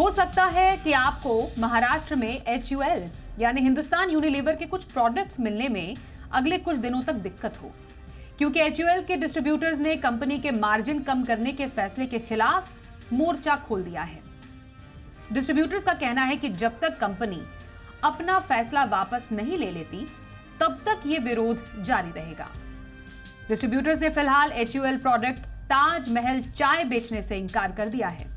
हो सकता है कि आपको महाराष्ट्र में HUL यानी हिंदुस्तान यूनिलीवर के कुछ प्रोडक्ट्स मिलने में अगले कुछ दिनों तक दिक्कत हो, क्योंकि HUL के डिस्ट्रीब्यूटर्स ने कंपनी के मार्जिन कम करने के फैसले के खिलाफ मोर्चा खोल दिया है। डिस्ट्रीब्यूटर्स का कहना है कि जब तक कंपनी अपना फैसला वापस नहीं ले लेती तब तक ये विरोध जारी रहेगा। डिस्ट्रीब्यूटर्स ने फिलहाल HUL प्रोडक्ट ताजमहल चाय बेचने से इनकार कर दिया है।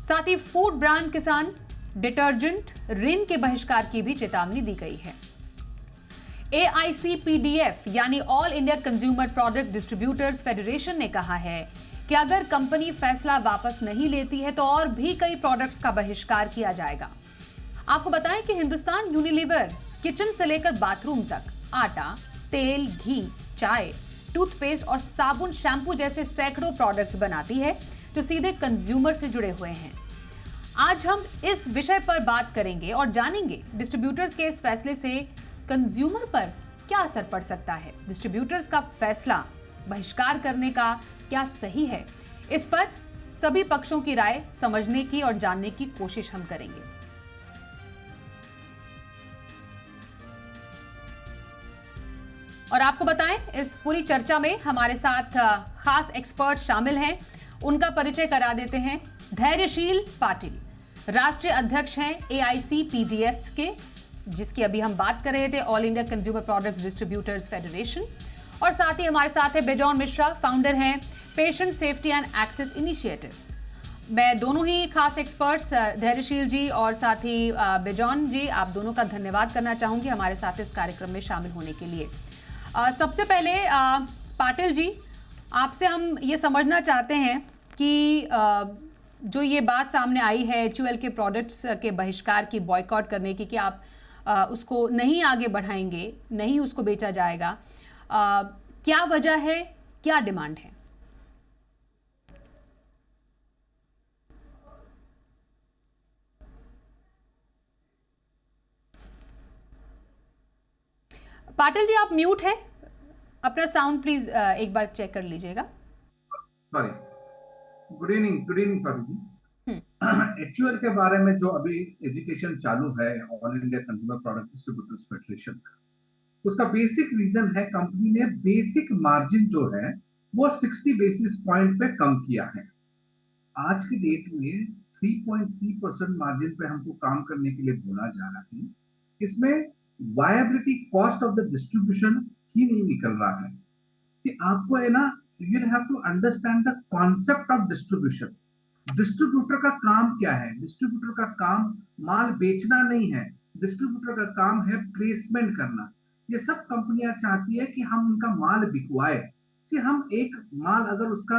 साथ ही फूड ब्रांड किसान डिटर्जेंट रिन के बहिष्कार की भी चेतावनी दी गई है। AICPDF यानी all India consumer product distributors federation ने कहा है कि अगर कंपनी फैसला वापस नहीं लेती है तो और भी कई प्रोडक्ट्स का बहिष्कार किया जाएगा। आपको बताएं कि हिंदुस्तान यूनिलीवर किचन से लेकर बाथरूम तक आटा, तेल, घी, चाय, टूथपेस्ट और साबुन, शैम्पू जैसे सैकड़ों प्रोडक्ट्स बनाती है जो सीधे कंज्यूमर से जुड़े हुए हैं। आज हम इस विषय पर बात करेंगे और जानेंगे डिस्ट्रीब्यूटर्स के इस फैसले से कंज्यूमर पर क्या असर पड़ सकता है। डिस्ट्रीब्यूटर्स का फैसला बहिष्कार करने का क्या सही है, इस पर सभी पक्षों की राय समझने की और जानने की कोशिश हम करेंगे। और आपको बताएं, इस पूरी चर्चा में हमारे साथ खास एक्सपर्ट शामिल हैं। उनका परिचय करा देते हैं। धैर्यशील पाटिल राष्ट्रीय अध्यक्ष हैं AICPDF के, जिसकी अभी हम बात कर रहे थे, All India Consumer Products Distributors Federation. और साथ ही हमारे साथ है बिजॉन मिश्रा, फाउंडर हैं patient safety and access initiative. मैं दोनों ही खास एक्सपर्ट्स धैर्यशील जी और साथ ही बिजॉन जी, आप दोनों का धन्यवाद करना चाहूंगी हमारे साथ इस कार्यक्रम में शामिल होने के लिए। सबसे पहले पाटिल जी, आपसे हम ये समझना चाहते हैं कि जो ये बात सामने आई है HUL के प्रोडक्ट्स के बहिष्कार की, बॉयकॉट करने की, कि आप उसको नहीं आगे बढ़ाएंगे, नहीं उसको बेचा जाएगा, क्या वजह है, क्या डिमांड है? पाटिल जी, आप म्यूट हैं, अपना साउंड प्लीज एक बार चेक कर लीजिएगा। सॉरी, गुड इवनिंग सॉरी जी। HUL के बारे में जो अभी एजुकेशन चालू है all India consumer product distributors federation का, उसका बेसिक रीजन है कंपनी ने बेसिक मार्जिन जो है वो 60 बेसिस पॉइंट पे कम किया है। आज की डेट में 3.3% मार्जिन पे हमको काम करने के लिए बोला जा रहा है। इसमें viability cost of the distribution ही नहीं निकल रहा है। आपको है ना, you will have to understand the concept of distribution. Distributor का काम क्या है? डिस्ट्रीब्यूटर का काम माल बेचना नहीं है, डिस्ट्रीब्यूटर का काम है प्लेसमेंट करना। ये सब कंपनियां चाहती है कि हम उनका माल बिकवाए। हम एक माल अगर उसका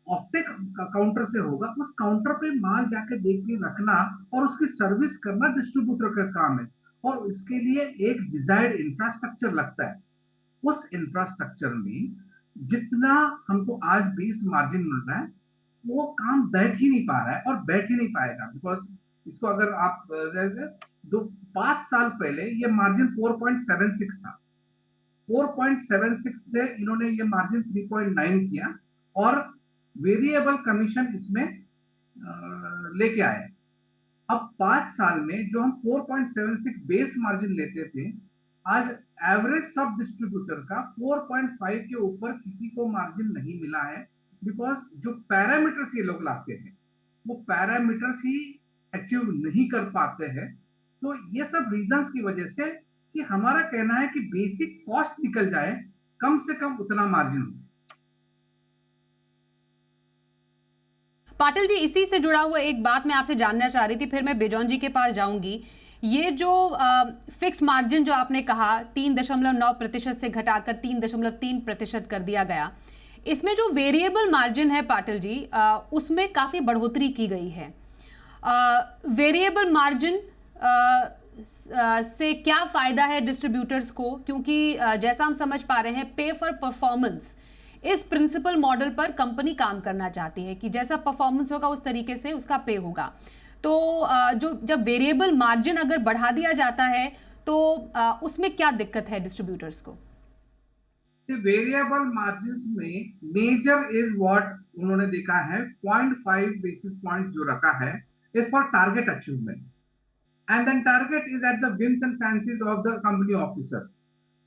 ऑफटेक काउंटर से होगा, उस काउंटर पे माल जाके देख के रखना और उसकी सर्विस करना डिस्ट्रीब्यूटर का काम है। और इसके लिए एक डिजायर्ड इंफ्रास्ट्रक्चर लगता है। उस इंफ्रास्ट्रक्चर में जितना हमको आज बेस मार्जिन मिल रहा है, वो काम बैठ ही नहीं पा रहा है और बैठ ही नहीं पाएगा। बिकॉज इसको अगर आप 5 साल पहले ये मार्जिन 4.76 था, 4.76 से इन्होंने ये मार्जिन 3.9 किया और वेरिएबल कमीशन इसमें लेके आए। अब 5 साल में जो हम 4.76 बेस मार्जिन लेते थे, आज एवरेज सब डिस्ट्रीब्यूटर का 4.5 के ऊपर किसी को मार्जिन नहीं मिला है। बिकॉज जो पैरामीटर्स ये लोग लाते हैं वो पैरामीटर्स ही अचीव नहीं कर पाते हैं। तो ये सब रीजंस की वजह से कि हमारा कहना है कि बेसिक कॉस्ट निकल जाए, कम से कम उतना मार्जिन हो। पाटिल जी, इसी से जुड़ा हुआ एक बात मैं आपसे जानना चाह रही थी, फिर मैं बिजॉन जी के पास जाऊंगी। ये जो फिक्स मार्जिन जो आपने कहा 3.9% से घटाकर 3.3% कर दिया गया, इसमें जो वेरिएबल मार्जिन है पाटिल जी, उसमें काफ़ी बढ़ोतरी की गई है। वेरिएबल मार्जिन से क्या फ़ायदा है डिस्ट्रीब्यूटर्स को? क्योंकि जैसा हम समझ पा रहे हैं, पे फॉर परफॉर्मेंस, इस प्रिंसिपल मॉडल पर कंपनी काम करना चाहती है कि जैसा परफॉर्मेंस होगा उस तरीके से उसका पे होगा। तो जो जब वेरिएबल मार्जिन अगर बढ़ा दिया जाता है तो उसमें क्या दिक्कत है डिस्ट्रीब्यूटर्स को? वेरिएबल मार्जिन में मेजर इज व्हाट उन्होंने देखा है, 0.5 बेसिस पॉइंट जो रखा है is for target achievement. And then target is at the whims and fancies of the company officers.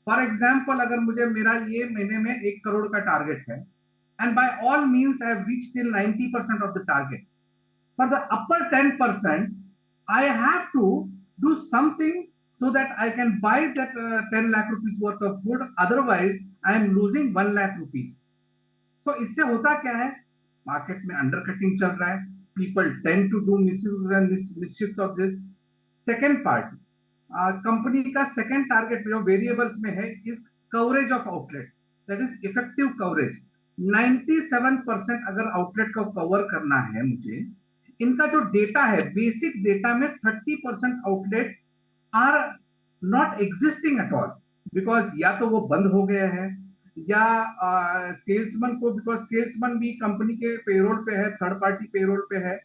For example, अगर मुझे मेरा ये महीने में 1 करोड़ का टारगेट है, and by all means I have reached till 90% of the target. For the upper 10%, I have to do something so that I can buy that 10 lakh rupees worth of good. Otherwise, I am losing 1 lakh rupees. So इससे होता क्या है? Market में undercutting चल रहा है. People tend to do misuse and mischiefs of this. Second part, company का second target जो वेरिएबल्स में है is coverage of outlet, that is effective coverage. 97% अगर आउटलेट को कवर करना है मुझे, इनका जो डेटा है बेसिक डेटा में 30% outlet are not existing at all, because या तो वो बंद हो गया है या सेल्समैन को, बिकॉज सेल्समैन भी कंपनी के पेरोल पे है, थर्ड पार्टी पेरोल पे है,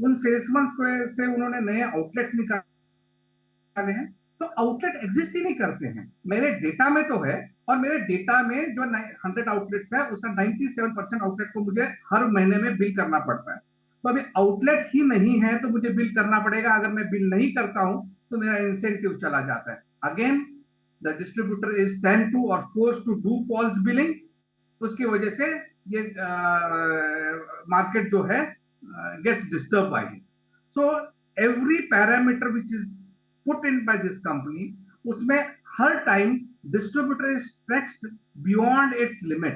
उन सेल्समैन को से उन्होंने नए आउटलेट्स निकाले हैं, तो आउटलेट एग्जिस्ट ही नहीं करते हैं. मेरे डेटा में तो है, और मेरे डेटा में जो 100 आउटलेट्स है उसका 97% आउटलेट को मुझे हर महीने में बिल करना पड़ता है. तो अभी आउटलेट ही नहीं है तो मुझे बिल करना पड़ेगा. अगर मैं बिल नहीं करता हूं तो मेरा इंसेंटिव चला जाता है. Again the distributor is tend to और force to do false billing. उसकी वजह से ये मार्केट जो है gets disturbed by it. So every parameter which is put in by this company, उसमें हर time distributor is stretched beyond its limit.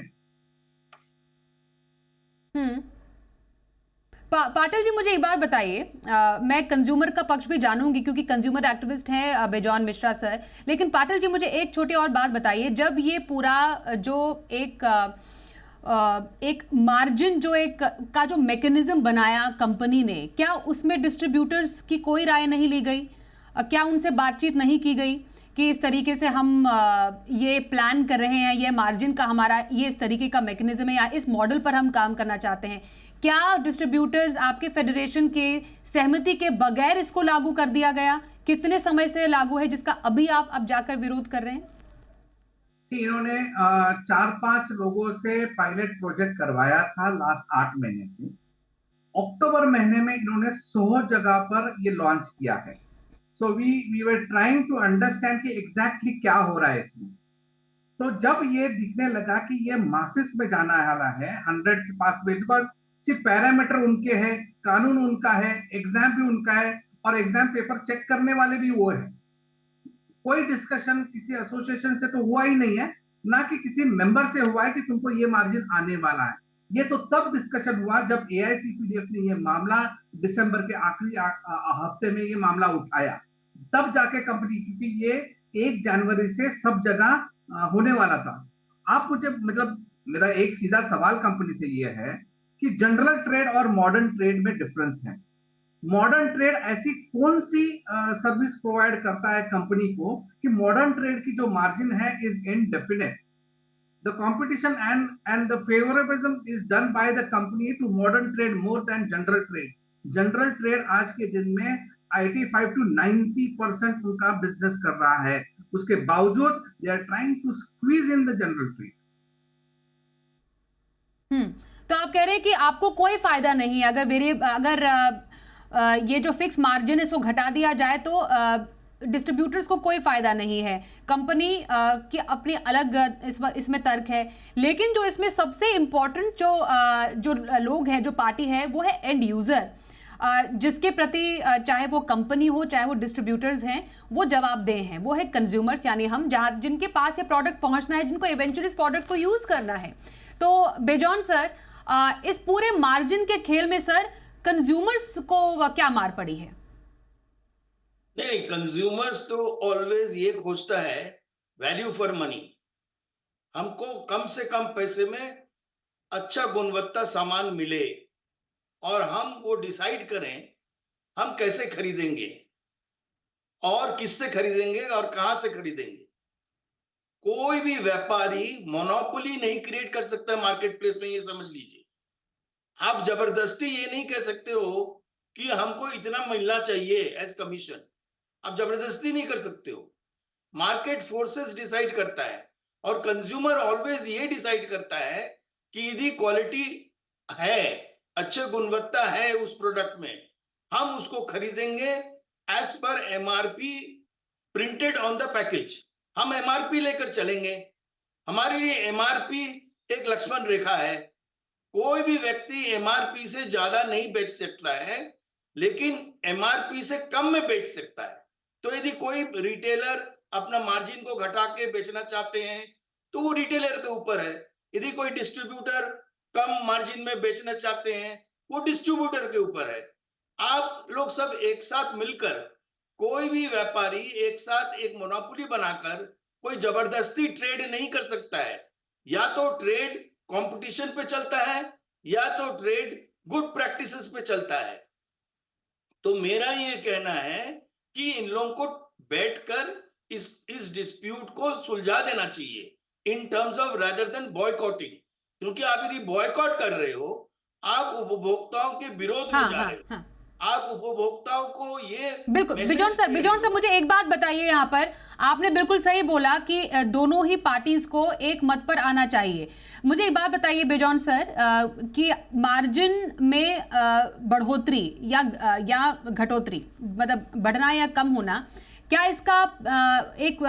Patil ji, मुझे एक बात बताइए, मैं कंज्यूमर का पक्ष भी जानूंगी क्योंकि कंज्यूमर एक्टिविस्ट हैं बेजॉन मिश्रा सर, लेकिन पाटिल जी मुझे एक छोटी और बात बताइए. जब ये पूरा जो एक मार्जिन जो एक का जो मैकेनिज्म बनाया कंपनी ने, क्या उसमें डिस्ट्रीब्यूटर्स की कोई राय नहीं ली गई? क्या उनसे बातचीत नहीं की गई कि इस तरीके से हम ये प्लान कर रहे हैं, ये मार्जिन का हमारा ये इस तरीके का मैकेनिज्म है या इस मॉडल पर हम काम करना चाहते हैं? क्या डिस्ट्रीब्यूटर्स आपके फेडरेशन के सहमति के बगैर इसको लागू कर दिया गया? कितने समय से लागू है जिसका अभी आप अब जाकर विरोध कर रहे हैं? इन्होंने 4-5 लोगों से पायलट प्रोजेक्ट करवाया था लास्ट 8 महीने से. अक्टूबर महीने में इन्होंने 100 जगह पर ये लॉन्च किया है. So we were trying to understand कि एग्जैक्टली क्या हो रहा है इसमें. तो जब ये दिखने लगा कि ये मासेस में जाना वाला है 100 के पास में, बिकॉज सिर्फ पैरामीटर उनके हैं, कानून उनका है, एग्जाम भी उनका है, और एग्जाम पेपर चेक करने वाले भी वो है. कोई डिस्कशन किसी एसोसिएशन से तो हुआ ही नहीं है, ना कि किसी मेंबर से हुआ है कि तुमको ये मार्जिन आने वाला है. ये तो तब डिस्कशन हुआ जब एआईसीपीडीएफ ने ये मामला दिसंबर के आखिरी हफ्ते में ये मामला उठाया, तब जाके कंपनी, क्योंकि ये 1 जनवरी से सब जगह होने वाला था. आप मुझे, मतलब मेरा एक सीधा सवाल कंपनी से ये है कि जनरल ट्रेड और मॉडर्न ट्रेड में डिफरेंस है. मॉडर्न ट्रेड ऐसी कौन सी सर्विस प्रोवाइड करता है कंपनी को कि मॉडर्न ट्रेड की जो मार्जिन है is indefinite. The competition and the favouritism is done by the company to modern trade more than general trade. General trade आज के दिन में 85 to 90% उनका बिजनेस कर रहा है. उसके बावजूद they are trying to squeeze in the general trade. तो आप कह रहे हैं कि आपको कोई फायदा नहीं है अगर ये जो फिक्स मार्जिन है इसको घटा दिया जाए तो डिस्ट्रीब्यूटर्स को कोई फायदा नहीं है. कंपनी की अपनी अलग इसमें तर्क है, लेकिन जो इसमें सबसे इम्पोर्टेंट जो लोग हैं, जो पार्टी है, वो है एंड यूजर, जिसके प्रति चाहे वो कंपनी हो चाहे वो डिस्ट्रीब्यूटर्स हैं, वो जवाबदेह हैं. वो है कंज्यूमर्स, यानी हम जिनके पास ये प्रोडक्ट पहुंचना है, जिनको इवेंचुअली इस प्रोडक्ट को यूज करना है. तो बेजॉन सर, इस पूरे मार्जिन के खेल में सर कंज्यूमर्स को क्या मार पड़ी है? नहीं, कंज्यूमर्स तो ऑलवेज ये खोजता है वैल्यू फॉर मनी. हमको कम से कम पैसे में अच्छा गुणवत्ता सामान मिले और हम वो डिसाइड करें हम कैसे खरीदेंगे और किससे खरीदेंगे और कहां से खरीदेंगे. कोई भी व्यापारी मोनोपोली नहीं क्रिएट कर सकता मार्केट प्लेस में, ये समझ लीजिए. आप जबरदस्ती ये नहीं कह सकते हो कि हमको इतना मिलना चाहिए एज कमीशन. आप जबरदस्ती नहीं कर सकते हो. मार्केट फोर्सेस डिसाइड करता है और कंज्यूमर ऑलवेज ये डिसाइड करता है कि यदि क्वालिटी है, अच्छे गुणवत्ता है उस प्रोडक्ट में, हम उसको खरीदेंगे as per MRP printed on the package. हम एमआरपी लेकर चलेंगे। हमारे लिए एमआरपी एक लक्ष्मण रेखा है। कोई भी व्यक्ति एमआरपी से ज्यादा नहीं बेच सकता है, लेकिन एमआरपी से कम में बेच सकता है। तो यदि कोई रिटेलर अपना मार्जिन को घटा के बेचना चाहते हैं तो वो रिटेलर के ऊपर है। यदि कोई डिस्ट्रीब्यूटर कम मार्जिन में बेचना चाहते हैं वो डिस्ट्रीब्यूटर के ऊपर है। आप लोग सब एक साथ मिलकर, कोई भी व्यापारी एक साथ एक मोनोपोली बनाकर कोई जबरदस्ती ट्रेड नहीं कर सकता है। या तो ट्रेड कंपटीशन पे चलता है या तो ट्रेड गुड प्रैक्टिसेस पे चलता है। तो मेरा ये कहना है कि इन लोगों को बैठकर इस डिस्प्यूट को सुलझा देना चाहिए in terms of rather than boycotting. क्योंकि आप यदि बॉयकॉट कर रहे हो, आप उपभोक्ताओं के विरोध में जा रहे हो। आप उपभोक्ताओं को ये बिल्कुल बिजॉन सर मुझे एक बात बताइए, यहाँ पर आपने बिल्कुल सही बोला कि दोनों ही पार्टीज को एक मत पर आना चाहिए। मुझे एक बात बताइए बिजॉन सर कि मार्जिन में बढ़ोतरी या घटोतरी, मतलब बढ़ना या कम होना, क्या इसका एक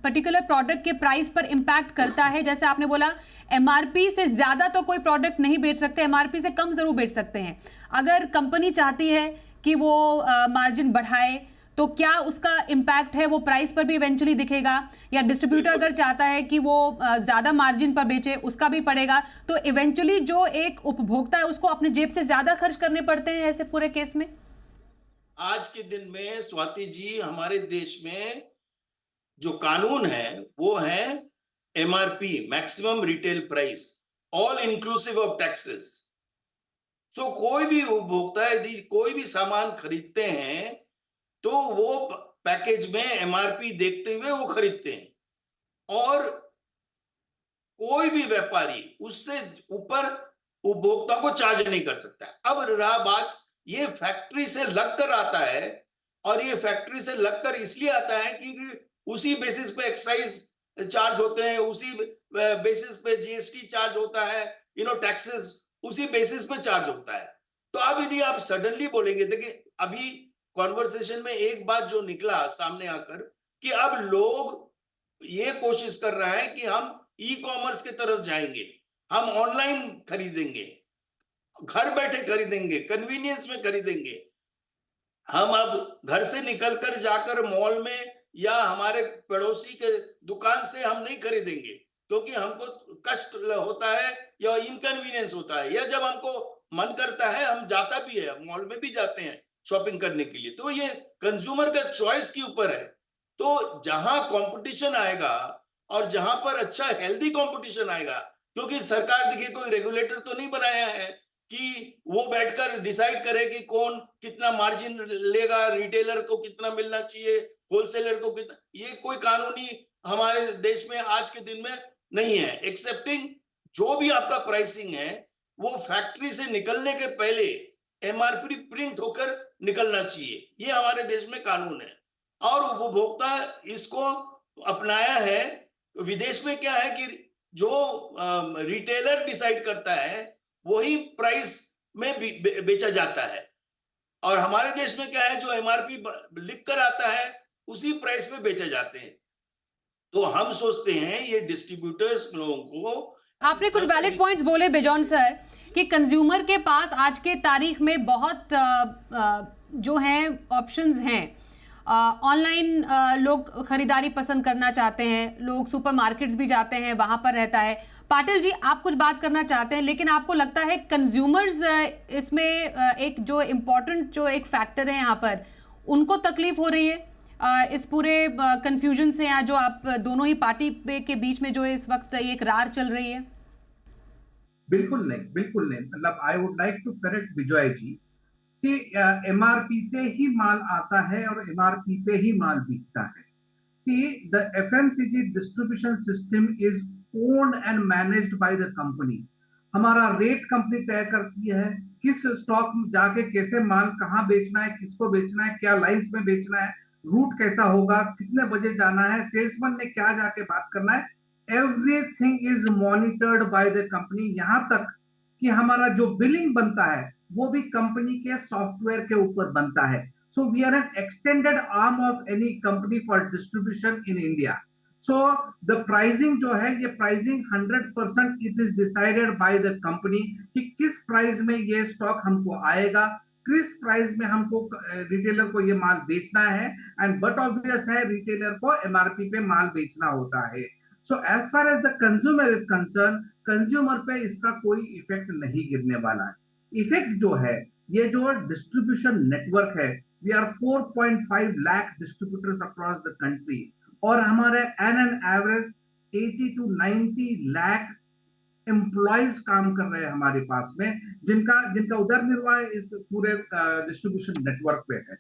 पर्टिकुलर प्रोडक्ट के प्राइस पर इम्पैक्ट करता है? जैसे आपने बोला एमआरपी से ज्यादा तो कोई प्रोडक्ट नहीं बेच सकते, एमआरपी से कम जरूर बेच सकते हैं। अगर कंपनी चाहती है कि वो मार्जिन बढ़ाए तो क्या उसका इम्पैक्ट है वो प्राइस पर भी इवेंचुअली दिखेगा? या डिस्ट्रीब्यूटर अगर चाहता है कि वो ज्यादा मार्जिन पर बेचे, उसका भी पड़ेगा। तो इवेंचुअली जो एक उपभोक्ता है उसको अपने जेब से ज्यादा खर्च करने पड़ते हैं ऐसे पूरे केस में। आज के दिन में स्वाति जी, हमारे देश में जो कानून है वो है MRP, maximum retail price, all inclusive of taxes. So कोई भी उपभोक्ता यदि कोई भी सामान खरीदते हैं तो वो पैकेज में एमआरपी देखते हुए वो खरीदते हैं, और कोई भी व्यापारी उससे ऊपर उपभोक्ता को चार्ज नहीं कर सकता है। अब रहा बात, ये फैक्ट्री से लगकर आता है, और ये फैक्ट्री से लगकर इसलिए आता है कि उसी बेसिस पे एक्साइज चार्ज होते हैं, उसी बेसिस पे जीएसटी चार्ज होता है, टैक्सेस उसी बेसिस पे चार्ज होता है। तो अब यदि आप सडनली बोलेंगे, देखिए अभी कॉन्वर्सेशन में एक बात जो निकला सामने आकर कि अब लोग ये कोशिश कर रहे हैं कि हम ई कॉमर्स की तरफ जाएंगे, हम ऑनलाइन खरीदेंगे, घर बैठे खरीदेंगे, कन्वीनियंस में खरीदेंगे। हम अब घर से निकलकर जाकर मॉल में या हमारे पड़ोसी के दुकान से हम नहीं खरीदेंगे, क्योंकि हमको कष्ट होता है या इनकन्वीनियंस होता है, या जब हमको मन करता है हम जाता भी है, मॉल में भी जाते हैं शॉपिंग करने के लिए। तो ये कंज्यूमर का चॉइस के ऊपर है। तो जहां कंपटीशन आएगा और जहां पर अच्छा हेल्दी कंपटीशन आएगा, क्योंकि सरकार देखिए कोई रेगुलेटर तो नहीं बनाया है कि वो बैठकर डिसाइड करे कि कौन कितना मार्जिन लेगा, रिटेलर को कितना मिलना चाहिए, होलसेलर को कितना, ये कोई कानूनी हमारे देश में आज के दिन में नहीं है। एक्सेप्टिंग जो भी आपका प्राइसिंग है वो फैक्ट्री से निकलने के पहले एमआरपी प्रिंट होकर निकलना चाहिए, ये हमारे देश में कानून है। और उपभोक्ता इसको अपनाया है। विदेश में क्या है कि जो रिटेलर डिसाइड करता है वही प्राइस में बेचा जाता है, और हमारे देश में क्या है, जो एमआरपी लिख कर आता है उसी प्राइस में बेचे जाते हैं। तो हम सोचते हैं ये डिस्ट्रीब्यूटर्स लोगों को, आपने कुछ वैलिड पॉइंट्स बोले बिजॉन सर कि कंज्यूमर के पास आज के तारीख में बहुत जो हैं ऑप्शंस हैं। ऑनलाइन लोग खरीदारी पसंद करना चाहते हैं, लोग सुपरमार्केट्स भी जाते हैं, वहां पर रहता है। पाटिल जी, आप कुछ बात करना चाहते हैं, लेकिन आपको लगता है कंज्यूमर्स इसमें एक जो इम्पोर्टेंट जो एक फैक्टर है यहाँ पर, उनको तकलीफ हो रही है इस पूरे कंफ्यूजन से, या जो आप दोनों ही पार्टी के बीच में जो इस वक्त एक रार चल रही है? बिल्कुल नहीं, बिल्कुल नहीं। मतलब I would like to correct Vijay ji, से एमआरपी से ही माल आता है और एमआरपी पे ही माल बिकता है। See the FMCG distribution system is owned and managed by the company. हमारा रेट कंपनी तय करती है, किस स्टॉक में जाके कैसे माल कहाँ बेचना है, किसको बेचना है, क्या लाइंस में बेचना है, रूट कैसा होगा, कितने बजे जाना है, सेल्समैन ने क्या जाके बात करना है। Everything is monitored by the company. यहाँ तक कि हमारा जो बिलिंग बनता है वो भी कंपनी के सॉफ्टवेयर के ऊपर बनता है. So we are an extended arm of any company for distribution in India. So the pricing जो है ये pricing 100% it is decided by the company कि किस प्राइस में ये स्टॉक हमको आएगा, किस प्राइस में हमको रिटेलर को ये माल बेचना है, एंड बट ऑब्वियस है रिटेलर को एमआरपी पे माल बेचना होता है. So as far as the consumer is concern, consumer पे इसका कोई इफेक्ट नहीं गिरने वाला है. इफेक्ट जो है ये जो डिस्ट्रीब्यूशन नेटवर्क है, we are 4.5 lakh distributors across the country, और हमारे an average 80 to 90 lakh employees काम कर रहे हैं हमारे पास में, जिनका जिनका उदर निर्वाह इस पूरे डिस्ट्रीब्यूशन नेटवर्क पे है.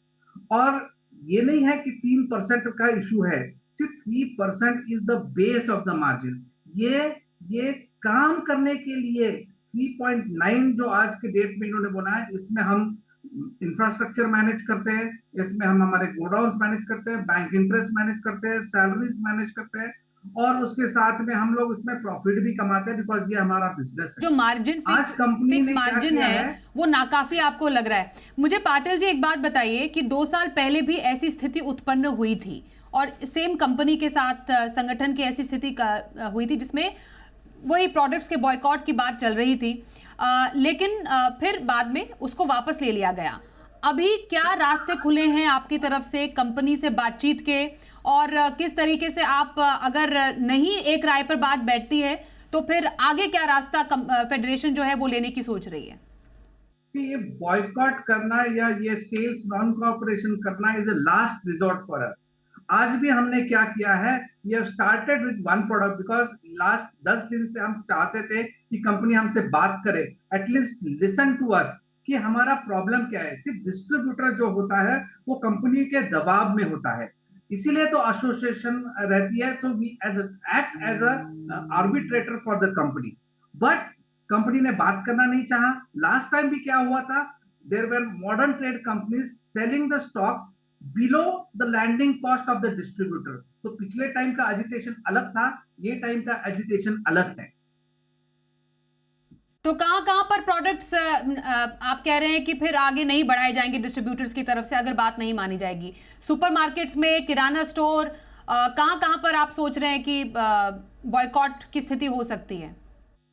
और ये नहीं है कि 3% का इशू है, सिर्फ 3% is the base of the margin. ये काम करने के लिए 3.9 जो आज के डेट में इन्होंने बोला है, इसमें हम इंफ्रास्ट्रक्चर मैनेज करते हैं, इसमें हम हमारे गोडाउन्स मैनेज करते हैं, बैंक इंटरेस्ट मैनेज करते हैं, सैलरीज मैनेज करते हैं, और उसके साथ में हम लोग इसमें प्रॉफिट भी कमाते हैं, बिकॉज ये हमारा बिजनेस है. जो मार्जिन आज कंपनी ने मार्जिन है वो नाकाफी आपको लग रहा है. मुझे पाटिल जी एक बात बताइए कि 2 साल पहले भी ऐसी स्थिति उत्पन्न हुई थी और सेम कंपनी के साथ संगठन की ऐसी स्थिति हुई थी जिसमें वही प्रोडक्ट्स के बॉयकॉट की बात चल रही थी, लेकिन फिर बाद में उसको वापस ले लिया गया. अभी क्या रास्ते खुले हैं आपकी तरफ से कंपनी से बातचीत के, और किस तरीके से आप अगर नहीं एक राय पर बात बैठती है तो फिर आगे क्या रास्ता फेडरेशन जो है वो लेने की सोच रही है? ये बॉयकॉट करना या ये सेल्स नॉन कॉपरेशन करना is a last resort for us. आज भी हमने क्या किया है, ये started with one product, because last 10 दिन से हम चाहते थे कि कंपनी हमसे बात करे, एटलीस्ट लिसन टू अस कि हमारा प्रॉब्लम क्या है. सिर्फ डिस्ट्रीब्यूटर जो होता है वो कंपनी के दबाव में होता है, इसीलिए तो एसोसिएशन रहती है. तो we act as a arbitrator for the company, but company ने बात करना नहीं चाहा. लास्ट टाइम भी क्या हुआ था, there were modern trade companies selling the stocks below the landing cost of the distributor. तो पिछले टाइम का एजिटेशन अलग था, ये टाइम का एजिटेशन अलग है. तो कहां पर प्रोडक्ट्स आप कह रहे हैं कि फिर आगे नहीं बढ़ाए जाएंगे डिस्ट्रीब्यूटर्स की तरफ से अगर बात नहीं मानी जाएगी? सुपरमार्केट्स में, किराना स्टोर, कहां पर आप सोच रहे हैं कि बॉयकॉट की स्थिति हो सकती है?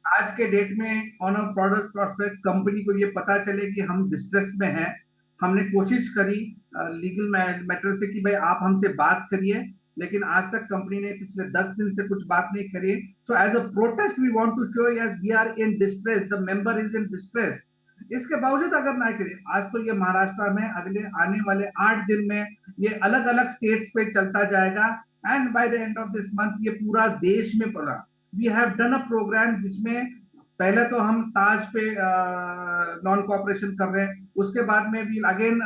आज के डेट में on a products prospect company को ये पता चले कि हम डिस्ट्रेस में हैं, हमने कोशिश करी लीगल मैटर से कि भाई आप हमसे बात करिए, लेकिन आज तक कंपनी ने पिछले 10 दिन से कुछ बात नहीं करी. So as a protest we want to show yes we are in distress, the member is in distress. इसके बावजूद अगर ना करे, आज तो ये महाराष्ट्र में, अगले आने वाले 8 दिन में ये अलग अलग स्टेट्स पे चलता जाएगा, and by the end of this month ये पूरा देश में पड़ा. We have done a programme जिसमें पहले तो हम ताज पे नॉन कॉपरेशन कर रहे हैं, उसके बाद में we'll again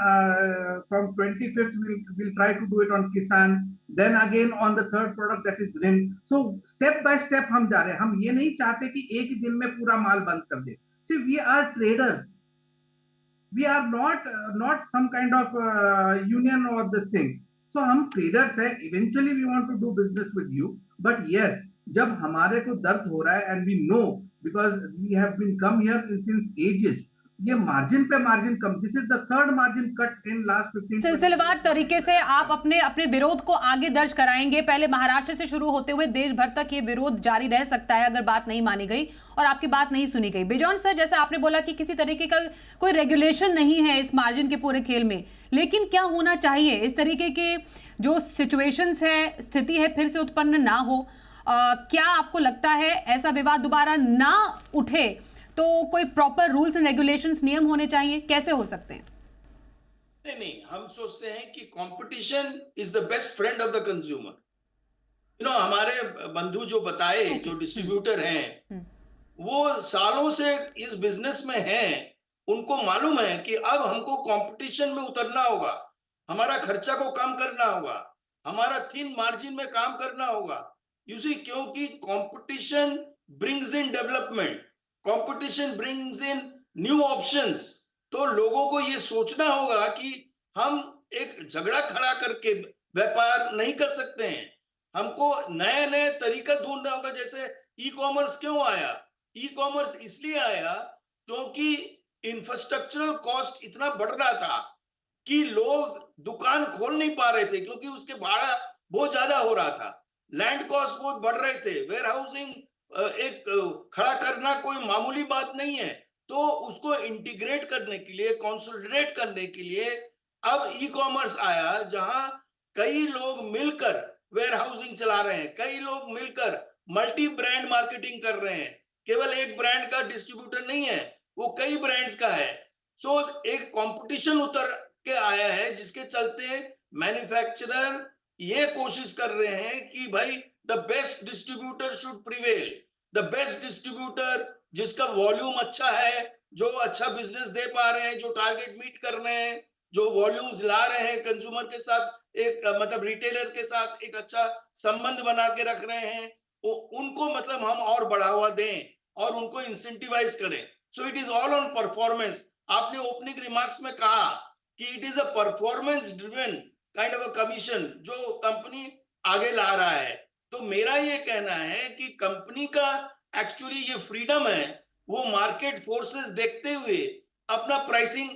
from 25th we'll try to do it on किसान, then again on the third product that is RIN. So step by step हम जा रहे हैं. हम ये नहीं चाहते कि एक ही दिन में पूरा माल बंद कर दे. See, we are traders. We are not some kind of union or this thing. So हम traders हैं. Eventually we want to do business with you. But yes, जब हमारे को दर्द हो रहा है, and we know because we have been come here since ages, ये मार्जिन पे margin come. This is the third margin cut in last 15. सिलसिलेवार तरीके से आप अपने विरोध को आगे दर्ज कराएंगे. पहले महाराष्ट्र से शुरू होते हुए देश भर तक ये विरोध जारी रह सकता है अगर बात नहीं मानी गई और आपकी बात नहीं सुनी गई. बिजॉन सर, जैसे आपने बोला कि किसी तरीके का कोई रेगुलेशन नहीं है इस मार्जिन के पूरे खेल में, लेकिन क्या होना चाहिए इस तरीके के जो सिचुएशंस है, स्थिति है, फिर से उत्पन्न ना हो? क्या आपको लगता है ऐसा विवाद दोबारा ना उठे तो कोई प्रॉपर रूल्स एंड रेगुलेशंस, नियम होने चाहिए? कैसे हो सकते हैं? नहीं, हम सोचते हैं कि competition is the best friend of the consumer. हमारे बंधु जो बताए, जो डिस्ट्रीब्यूटर हैं, वो सालों से इस बिजनेस में हैं. उनको मालूम है कि अब हमको कंपटीशन में उतरना होगा, हमारा खर्चा को कम करना होगा, हमारा थिन मार्जिन में काम करना होगा. यू सी, क्योंकि competition brings in development, competition brings in new options. तो लोगों को ये सोचना होगा कि हम एक झगड़ा खड़ा करके व्यापार नहीं कर सकते हैं. हमको नए नए तरीका ढूंढना होगा. जैसे ई कॉमर्स क्यों आया? ई कॉमर्स इसलिए आया क्योंकि इंफ्रास्ट्रक्चरल कॉस्ट इतना बढ़ रहा था कि लोग दुकान खोल नहीं पा रहे थे, क्योंकि उसके भाड़ा बहुत ज्यादा हो रहा था, लैंड कॉस्ट बहुत बढ़ रहे थे, वेयर हाउसिंग एक खड़ा करना कोई मामूली बात नहीं है। तो उसको इंटीग्रेट करने के लिए, कंसोलिडेट करने के लिए अब ई कॉमर्स आया, जहां कई लोग मिलकर वेयर हाउसिंग चला रहे हैं, कई लोग मिलकर मल्टी ब्रांड मार्केटिंग कर रहे हैं, केवल एक ब्रांड का डिस्ट्रीब्यूटर नहीं है, वो कई ब्रांड्स का है। सो एक कंपटीशन उतर के आया है, जिसके चलते मैन्युफैक्चरर ये कोशिश कर रहे हैं कि भाई the best distributor should prevail, the best distributor जिसका वॉल्यूम अच्छा है, जो अच्छा बिजनेस दे पा रहे हैं, जो टारगेट मीट कर रहे हैं, जो वॉल्यूम्स ला रहे हैं कंज्यूमर के साथ, एक मतलब रिटेलर के साथ एक अच्छा संबंध बना के रख रहे हैं, उनको मतलब हम और बढ़ावा दें और उनको इंसेंटिवाइज करें। So it is all on performance. आपने ओपनिंग रिमार्क्स में कहा कि it is a performance driven kind of a commission जो कंपनी आगे ला रहा है। तो मेरा ये कहना है कि कंपनी का एक्चुअली ये फ्रीडम है, वो मार्केट फोर्सेस देखते हुए अपना प्राइसिंग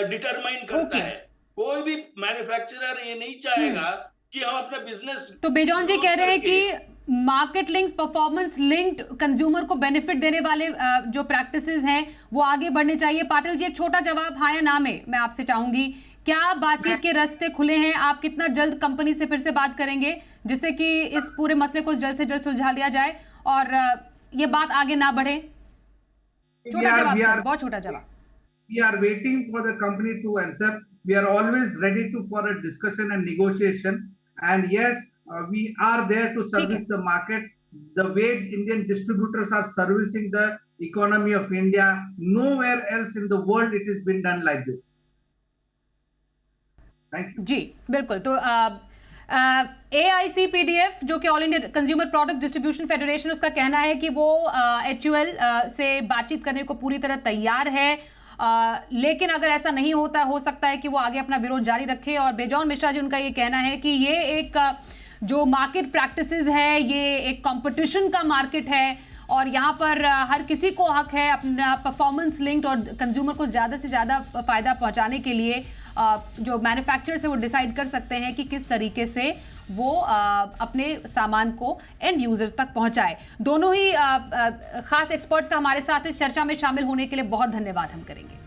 डिटरमाइन करता Okay. है। कोई भी मैन्युफैक्चरर ये नहीं चाहेगा कि हम अपना बिजनेस। तो बेजॉन जी कह रहे हैं कि market links, performance linked consumer को बेनिफिट देने वाले जो प्रैक्टिसेस हैं वो आगे बढ़ने चाहिए। पाटिल जी, एक छोटा जवाब हाँ या ना में मैं आपसे चाहूंगी, क्या बातचीत के रास्ते खुले हैं? आप कितना जल्द कंपनी से फिर से बात करेंगे जिससे कि इस पूरे मसले को जल्द से जल्द सुलझा लिया जाए और ये बात आगे ना बढ़े? छोटा जवाब सर, बहुत छोटा जवाब। We are waiting for the company to answer. We are always ready for a discussion and negotiation. And yes, we are there to service the market the way Indian distributors are servicing the economy of India. Nowhere else in the world it has been done like this. Thank you. जी बिल्कुल। तो AICPDF जो कि all India consumer product distribution federation, उसका कहना है कि वो HUL से बातचीत करने को पूरी तरह तैयार है, लेकिन अगर ऐसा नहीं होता, हो सकता है कि वो आगे अपना विरोध जारी रखे। और बेजॉन मिश्रा जी, उनका ये कहना है कि ये एक जो मार्केट प्रैक्टिसेस है, ये एक कंपटीशन का मार्केट है और यहाँ पर हर किसी को हक है अपना परफॉर्मेंस लिंक्ड और कंज्यूमर को ज़्यादा से ज़्यादा फ़ायदा पहुँचाने के लिए जो मैन्युफैक्चरर्स है वो डिसाइड कर सकते हैं कि किस तरीके से वो अपने सामान को एंड यूजर्स तक पहुंचाए। दोनों ही खास एक्सपर्ट्स का हमारे साथ इस चर्चा में शामिल होने के लिए बहुत धन्यवाद हम करेंगे।